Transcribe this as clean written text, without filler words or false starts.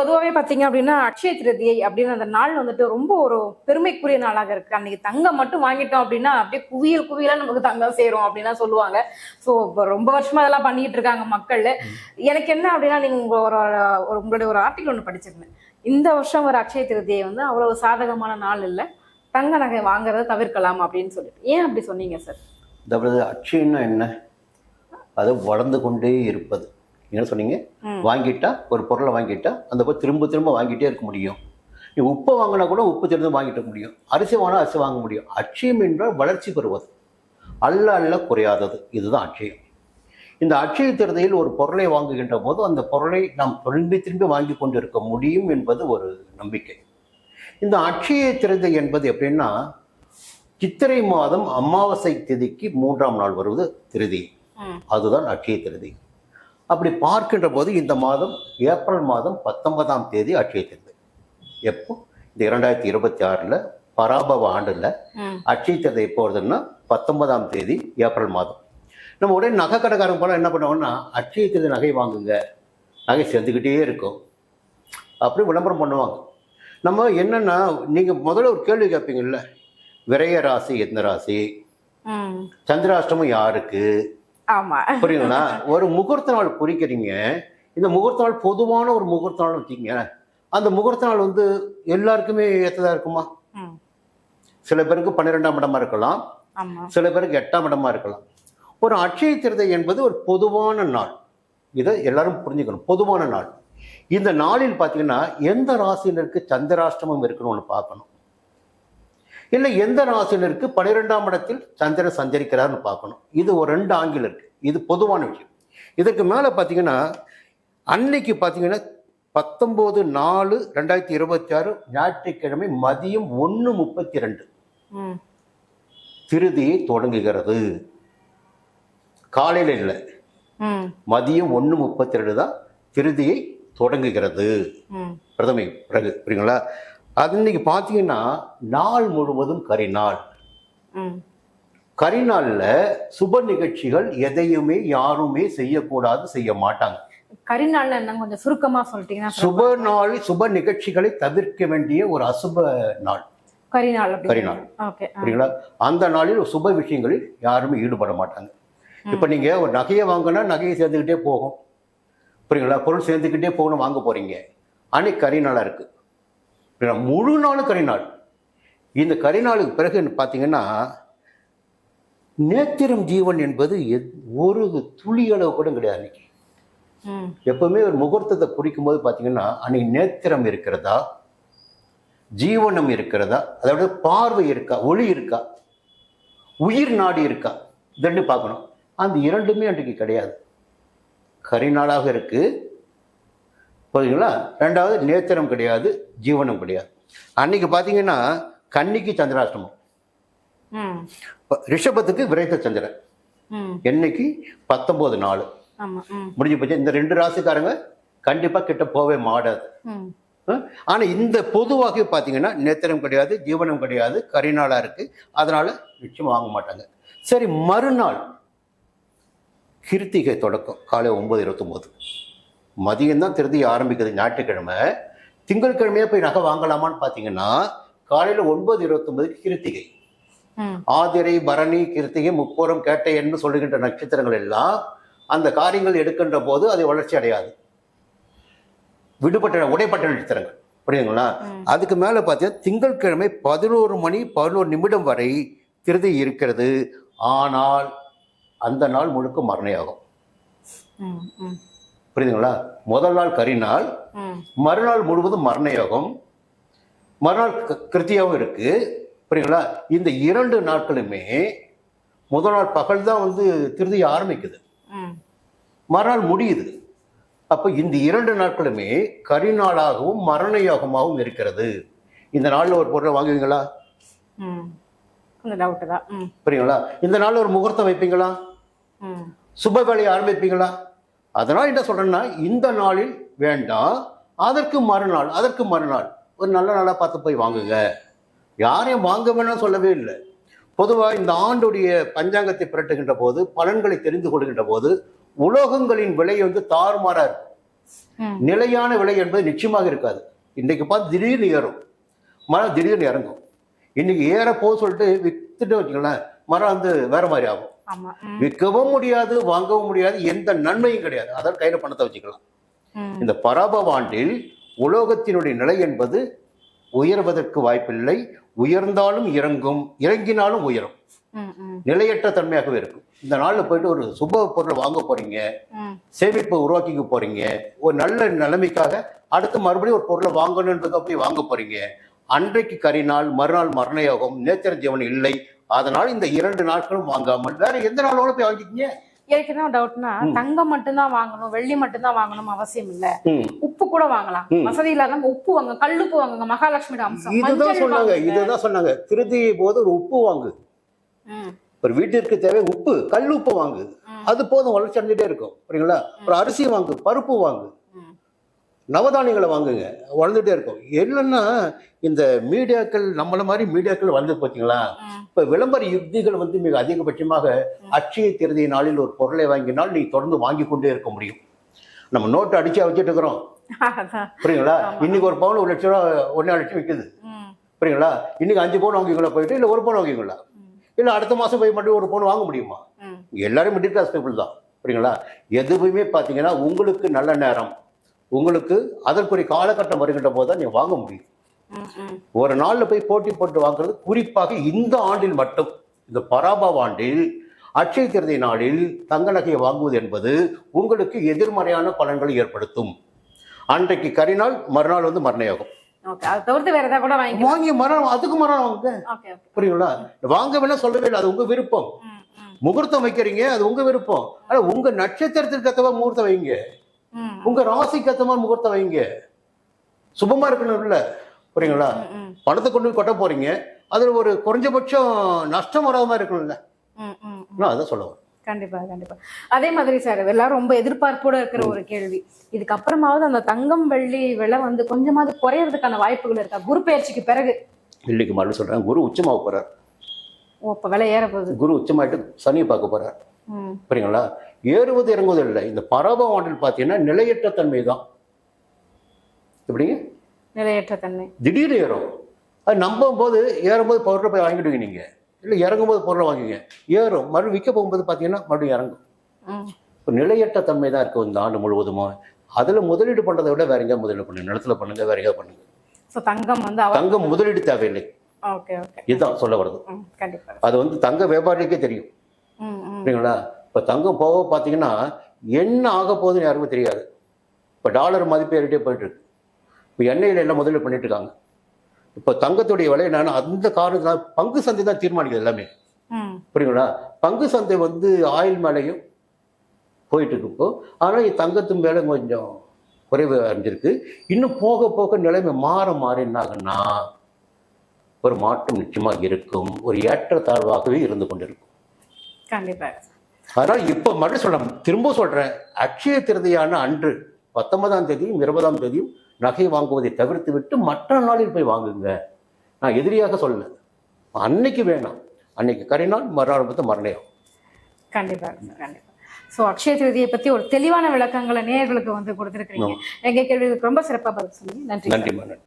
பொதுவாகவே பார்த்தீங்க அப்படின்னா அக்ஷய திருதியை அப்படின்னு அந்த நாள் வந்துட்டு ரொம்ப ஒரு பெருமைக்குரிய நாளாக இருக்கு. அன்னைக்கு தங்கம் மட்டும் வாங்கிட்டோம் அப்படின்னா அப்படியே குவியல் குவியலா நமக்கு தங்கம் சேரும் அப்படின்னா சொல்லுவாங்க. ஸோ ரொம்ப வருஷமா அதெல்லாம் பண்ணிட்டு இருக்காங்க மக்கள். எனக்கு என்ன அப்படின்னா நீங்க உங்களுடைய ஒரு ஆர்டிகல் ஒன்று படிச்சிருந்தேன். இந்த வருஷம் ஒரு அக்ஷய திருதியை வந்து அவ்வளவு சாதகமான நாள் இல்லை, தங்க நகை வாங்குறத தவிர்க்கலாம் அப்படின்னு சொல்லிட்டு. ஏன் அப்படி சொன்னீங்க சார்? அதாவது அக்ஷயம்னா என்ன? அது வளர்ந்து கொண்டே இருப்பது. என்ன சொன்னீங்க? வாங்கிட்டா ஒரு பொருளை வாங்கிட்டா அந்த பொருள் திரும்ப திரும்ப வாங்கிட்டே இருக்க முடியும். நீ உப்பை வாங்கினா கூட உப்பு திரும்ப வாங்கிட்டு முடியும். அரிசி வாங்கினா அரிசி வாங்க முடியும். அட்சயம் என்றால் வளர்ச்சி பெறுவது, அல்ல அல்ல குறையாதது. இதுதான் அட்சயம். இந்த அட்சய திருதியில் ஒரு பொருளை வாங்குகின்ற போது அந்த பொருளை நாம் திரும்பி திரும்பி வாங்கி கொண்டு இருக்க முடியும் என்பது ஒரு நம்பிக்கை. இந்த அட்சய திருதி என்பது எப்படின்னா, சித்திரை மாதம் அமாவாசை திதிக்கு 3ஆம் நாள் வருவது திருதி. அதுதான் அட்சய திருதி. அப்படி பார்க்கின்ற போது இந்த மாதம் ஏப்ரல் மாதம் 19ஆம் தேதி அட்சய திருதி. எப்போ? இந்த 2026 பராபவ ஆண்டுல அட்சய திருதி எப்போ வருதுன்னா 19ஆம் தேதி ஏப்ரல் மாதம். நம்ம உடனே நகை கடைக்காரங்க போல என்ன பண்ணுவோம்னா, அட்சய திருதி நகை வாங்குங்க, நகை சேர்ந்துக்கிட்டே இருக்கும் அப்படி விளம்பரம் பண்ணுவாங்க. நம்ம என்னன்னா, நீங்க முதல்ல ஒரு கேள்வி கேட்பீங்கல்ல, விரய ராசி எந்த ராசி, சந்திராஷ்டமம் யாருக்கு, புரியுங்களா? ஒரு முகூர்த்த நாள் குறிக்கிறீங்க. இந்த முகூர்த்த நாள் பொதுவான ஒரு முகூர்த்த நாள் வச்சுக்கீங்க. அந்த முகூர்த்த நாள் வந்து எல்லாருக்குமே ஏற்றதா இருக்குமா? சில பேருக்கு 12ஆம் இடமா இருக்கலாம், சில பேருக்கு 8ஆம் இடமா இருக்கலாம். ஒரு அட்சய திருதி என்பது ஒரு பொதுவான நாள். இதை எல்லாரும் புரிஞ்சுக்கணும். பொதுவான நாள். இந்த நாளில் பார்த்தீங்கன்னா எந்த ராசியினருக்கு சந்திராஷ்டமம் இருக்குன்னு ஒன்று பார்க்கணும். இல்லை எந்த ராசியினருக்கு 12ஆம் இடத்தில் சந்திரன் சஞ்சரிக்கிறார்னு பார்க்கணும். இது ஒரு 2 ஆங்கிள் இருக்கு. இது பொதுவான விஷயம். இதற்கு மேலே பார்த்தீங்கன்னா அன்னைக்கு பார்த்தீங்கன்னா 19/4/2026 ஞாயிற்றுக்கிழமை மதியம் 1:32 திருதியை தொடங்குகிறது. காலையில் இல்லை, மதியம் 1:32 தான் திருதியை தொடங்குகிறது. பிரதமை பிறகு புரியுங்களா? அது இன்னைக்கு பார்த்தீங்கன்னா நாள் முழுவதும் கரிநாள். கரிநாள்ல சுப நிகழ்ச்சிகள் எதையுமே யாருமே செய்யக்கூடாது, செய்ய மாட்டாங்க. கரிநாள் என்ன கொஞ்சம் சுருக்கமா சொல்லிட்டீங்கன்னா? சுப நாள், சுப நிகழ்ச்சிகளை தவிர்க்க வேண்டிய ஒரு அசுப நாள் கரிநாள். புரியுங்களா? அந்த நாளில் சுப விஷயங்களில் யாருமே ஈடுபட மாட்டாங்க. இப்ப நீங்க ஒரு நகையை வாங்கினா நகையை சேர்ந்துக்கிட்டே போகும், புரியுங்களா? பொருள் சேர்ந்துக்கிட்டே போகணும், வாங்க போறீங்க. அன்னைக்கு கரிநாளா இருக்கு, முழு நாளும் கரிநாள். இந்த கரிநாளுக்கு பிறகு பார்த்தீங்கன்னா நேத்திரம் ஜீவன் என்பது ஒரு துளி அளவு கூட கிடையாது. அன்னைக்கு எப்பவுமே ஒரு முகூர்த்தத்தை குறிக்கும் போது பார்த்தீங்கன்னா அன்னைக்கு நேத்திரம் இருக்கிறதா, ஜீவனம் இருக்கிறதா, அதோட பார்வை இருக்கா, ஒளி இருக்கா, உயிர் நாடி இருக்கா, இதெண்டு பார்க்கணும். அந்த இரண்டுமே அன்றைக்கு கிடையாது. கரிநாளாக இருக்கு, புரியுங்களா? ரெண்டாவது நேத்திரம் கிடையாது, ஜீவனம் கிடையாது. அன்னைக்கு பார்த்தீங்கன்னா கன்னிக்கு சந்திராஷ்டமம், ரிஷபத்துக்கு விரைத்த சந்திரன். என்னைக்கு? 19/4 முடிஞ்சு போச்சு. இந்த 2 ராசிக்காரங்க கண்டிப்பா கிட்ட போவே மாட்டாது. ஆனா இந்த பொதுவாக பார்த்தீங்கன்னா நேத்திரம் கிடையாது, ஜீவனம் கிடையாது, கரிநாளா இருக்கு. அதனால நிச்சயம் வாங்க மாட்டாங்க. சரி, மறுநாள் கிருத்திகை தொடக்கம் காலை 9:29 மதியம் தான் திருதி ஆரம்பிக்குது. ஞாயிற்றுக்கிழமை. திங்கட்கிழமையே போய் நகை வாங்கலாமான்னு பார்த்தீங்கன்னா காலையில் 9:29 கிருத்திகை. ஆதிரை, பரணி, கிருத்திகை, முப்போரம், கேட்டை என்று சொல்லுகின்ற நட்சத்திரங்கள் எல்லாம் அந்த காரியங்கள் எடுக்கின்ற போது அது வளர்ச்சி அடையாது. உடைப்பட்ட நட்சத்திரங்கள், புரியுதுங்களா? அதுக்கு மேல பார்த்தீங்கன்னா திங்கட்கிழமை 11:11 வரை திருதி இருக்கிறது. ஆனால் அந்த நாள் முழுக்க மரணையாகும். புரியுதுங்களா? முதல் நாள் கரிநாள், மறுநாள் முழுவதும் மரணயோகம், மறுநாள் கிருத்தியாவும் இருக்கு, புரியுங்களா? இந்த 2 நாட்களுமே முதல் நாள் பகல் தான் வந்து திருதி ஆரம்பிக்குது, மறுநாள் முடியுது. அப்ப இந்த 2 நாட்களுமே கரிநாளாகவும் மரணயோகமாகவும் இருக்கிறது. இந்த நாள்ல ஒரு பொருளை வாங்குவீங்களா? புரியுங்களா? இந்த நாள்ல ஒரு முகூர்த்தம் வைப்பீங்களா? சுப வேலையை ஆரம்பிப்பீங்களா? அதனால் என்ன சொல்றேன்னா, இந்த நாளில் வேண்டாம், அதற்கு மறுநாள் ஒரு நல்ல நாளாக பார்த்து போய் வாங்குங்க. யாரையும் வாங்க வேணாம் சொல்லவே இல்லை. பொதுவாக இந்த ஆண்டுடைய பஞ்சாங்கத்தை புரட்டுகின்ற போது, பலன்களை தெரிந்து கொள்கின்ற போது உலோகங்களின் விலை வந்து தாறுமாறா இருக்கும். நிலையான விலை என்பது நிச்சயமாக இருக்காது. இன்னைக்கு பார்த்து திடீர்னு ஏறும், மரம் திடீர்னு இறங்கும். இன்னைக்கு ஏற போக சொல்லிட்டு வித்துட்டு வச்சுக்கலாம், மரம் வந்து வேற மாதிரி ஆகும். விற்கவும் முடியாது, வாங்கவும் முடியாது, எந்த நன்மையும் கிடையாது. அதான் கையில பணத்தை வச்சுக்கலாம். இந்த பராபவ ஆண்டில் உலோகத்தினுடைய நிலை என்பது உயர்வதற்கு வாய்ப்பில்லை. உயர்ந்தாலும் இறங்கும், இறங்கினாலும் உயரும். நிலையற்ற தன்மையாகவே இருக்கும். இந்த நாள்ல போயிட்டு ஒரு சுப பொருளை வாங்க போறீங்க, சேமிப்பை உருவாக்கிக்க போறீங்க, ஒரு நல்ல நிலைமைக்காக அடுத்து மறுபடியும் ஒரு பொருளை வாங்கணுன்றதுக்காக போய் வாங்க போறீங்க. அன்றைக்கு கரிநாள், மறுநாள் மரண யோகம், நேத்திர ஜீவன் இல்லை. அதனால் இந்த 2 நாட்களும் வாங்காமல் வேற எந்த நாளோட போய் வாங்கிக்கீங்க. எனக்கு என்ன டவுட்னா, தங்கம் மட்டும்தான் வாங்கணும், வெள்ளி மட்டும்தான் வாங்கணும் அவசியம் இல்ல. உப்பு கூட வாங்கலாம். வசதி இல்லாத உப்பு வாங்க, கல்லுப்பு வாங்குங்க, மகாலட்சுமியோட அம்சம். இதுதான் சொன்னாங்க திருதியை போது ஒரு உப்பு வாங்கு. ஒரு வீட்டிற்கு தேவை உப்பு, கல் உப்பு வாங்கு, அது போதும், வளர்ச்சி அடைஞ்சிட்டே இருக்கும். புரியுங்களா? ஒரு அரிசி வாங்கு, பருப்பு வாங்கு, நவதானியங்களை வாங்குங்க, வளர்ந்துட்டே இருக்கும். என்னன்னா இந்த மீடியாக்கள், நம்மள மாதிரி மீடியாக்கள் வந்து பார்த்தீங்களா, இப்ப விளம்பர யுக்திகள் வந்து மிக அதிகபட்சமாக அட்சய திருதிய நாளில் ஒரு பொருளை வாங்கினால் நீ தொடர்ந்து வாங்கி கொண்டே இருக்க முடியும். நம்ம நோட்டு அடிச்சா வச்சுட்டு இருக்கிறோம். புரியுங்களா? இன்னைக்கு ஒரு பவுன் 1 லட்சம் ரூபா, 1.5 லட்சம் விற்குது. புரியுங்களா? இன்னைக்கு 5 பவுன் வாங்கிக்கலாம் போயிட்டு, இல்லை 1 பவுன் வாங்கிக்கலாம். இல்லை அடுத்த மாதம் போய் மட்டும் 1 பவுன் வாங்க முடியுமா? எல்லாரும் மிடில் கிளாஸ் பீப்புள் தான். புரியுங்களா? எதுவுமே பார்த்தீங்கன்னா உங்களுக்கு நல்ல நேரம், உங்களுக்கு அதற்குரிய காலகட்டம் வருகின்ற போது தான் நீங்கள் வாங்க முடியும். ஒரு நாளில் போய் போட்டி போட்டு வாங்குறது, குறிப்பாக இந்த ஆண்டில் மட்டும், இந்த பராபவ ஆண்டில் அட்சய திருதிய நாளில் தங்க நகையை வாங்குவது என்பது உங்களுக்கு எதிர்மறையான பலன்களை ஏற்படுத்தும். அன்றைக்கு கரிநாள், மறுநாள் வந்து மரணயோகம். வாங்கி மரணம், அதுக்கு மரணம் வாங்க. புரியுங்களா? வாங்க வேணா சொல்லவே இல்லை, அது உங்க விருப்பம். முகூர்த்தம் வைக்கிறீங்க, அது உங்க விருப்பம். ஆனா உங்க நட்சத்திரத்திற்கு ஏற்றவா முகூர்த்தம் வைங்க, உங்க ராசிக்கு ஏற்ற மாதிரி முகூர்த்தம் வைங்க. சுபமா இருக்கணும் இல்ல? புரியுங்களா? பணத்தை கொண்டு போய் கொட்ட போறீங்க, அதுல ஒரு குறைஞ்சபட்சம் நஷ்டம் வராத மாதிரி இருக்கணும்ல. அதான் சொல்ல வரேன். கண்டிப்பா கண்டிப்பா. அதே மாதிரி சார், எல்லாரும் ரொம்ப எதிர்பார்ப்போட இருக்கிற ஒரு கேள்வி, இதுக்கப்புறமாவது அந்த தங்கம் வெள்ளி விலை வந்து கொஞ்சமாவது குறையறதுக்கான வாய்ப்புகள் இருக்கா குரு பெயர்ச்சிக்கு பிறகு? இல்லைக்கு மறுபடியும் சொல்றேன், குரு உச்சமாக போறார். இப்ப விலை ஏற போகுது. குரு உச்சமாயிட்டு சனியை பார்க்க போறார். புரியுங்களா? ஏறுவது இறங்குவது இல்லை. இந்த பராபவ ஆண்டில் பார்த்தீங்கன்னா நிலையற்ற தன்மை தான். எப்படி நிலையற்ற தன்மை? திடீர்னு ஏறும். அது நம்பும் போது ஏறும்போது பொருளை போய் வாங்கிடுவீங்க நீங்க, இல்லை இறங்கும்போது பொருளை வாங்குவீங்க. ஏறும், மறுபடியும் விற்க போகும்போது பார்த்தீங்கன்னா மறுபடியும் இறங்கும். இப்போ நிலையற்ற தன்மை தான் இருக்கும் இந்த ஆண்டு முழுவதுமா. அதில் முதலீடு பண்ணுறதை விட வேற எங்கேயா முதலீடு பண்ணுங்க, நிலத்துல பண்ணுங்க, வேற எங்கேயா பண்ணுங்க. தங்கம் வந்து தங்கம் முதலீடு தேவையில்லை. இதுதான் சொல்ல வருது. அது வந்து தங்க வியாபாரிக்கே தெரியும். சரிங்களா? இப்போ தங்கம் போக பார்த்தீங்கன்னா என்ன ஆக போகுதுன்னு யாருக்கும் தெரியாது. இப்போ டாலர் மதிப்பு ஏறிட்டே போயிட்டு இருக்கு. இப்போ எண்ணெயில் எல்லாம் முதலீடு பண்ணிட்டு இருக்காங்க. இப்போ தங்கத்துடைய விலை என்னன்னா அந்த காரணத்தினால பங்கு சந்தை தான் தீர்மானிக்குது எல்லாமே. புரியுங்களா? பங்கு சந்தை வந்து ஆயில் மேலையும் போயிட்டு இருக்கு இப்போ. ஆனால் தங்கத்து மேலே கொஞ்சம் குறைவு அடைஞ்சிருக்கு. இன்னும் போக போக நிலைமை மாற என்னாகுன்னா ஒரு மாற்றம் நிச்சயமாக இருக்கும். ஒரு ஏற்றத்தாழ்வாகவே இருந்து கொண்டிருக்கும். கண்டிப்பாக. அதனால் இப்போ மறுபடியும் திரும்ப சொல்றேன், அட்சய திருதியான அன்று 19ஆம் தேதியும் 20ஆம் தேதியும் நகை வாங்குவதை தவிர்த்து விட்டு மற்ற நாளில் போய் வாங்குங்க. நான் எதிரியாக சொல்லல, அன்னைக்கு வேணாம். அன்னைக்கு கரிநாள், மறுநாள் பார்த்து மரணம். கண்டிப்பாக கண்டிப்பாக. ஸோ அக்ஷய திருதியை பற்றி ஒரு தெளிவான விளக்கங்களை நேயர்களுக்கு வந்து கொடுத்துருக்கீங்க. எங்கள் கேள்விகளுக்கு ரொம்ப சிறப்பாக பதில் சொன்னீங்க. நன்றி. நன்றி.